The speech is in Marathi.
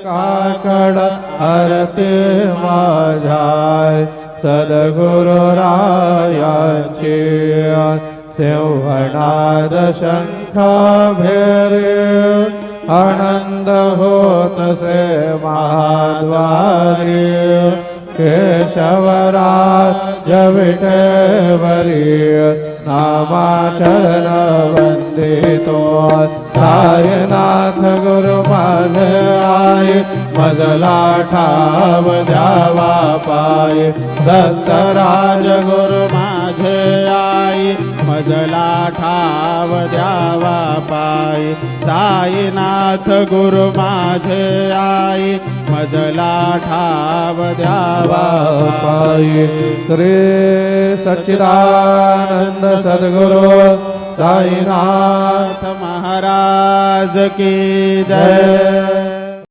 काकड आरती माझाय सद्गुरु रायांची सिंहनाद शंख भेरे आनंद होत से महाद्वारी केशवराज विठेवरी नामाचरण वंदितो साईनाथ गुरु माझे आई मजला ठाव द्यावा पाय दत्तराज गुरु माझे आई मजला ठाव द्यावा पाय साईनाथ गुरु माझे आई मजला ठाव द्यावा पाय श्री सच्चिदानंद सद्गुरु साईनाथ महाराज की जय।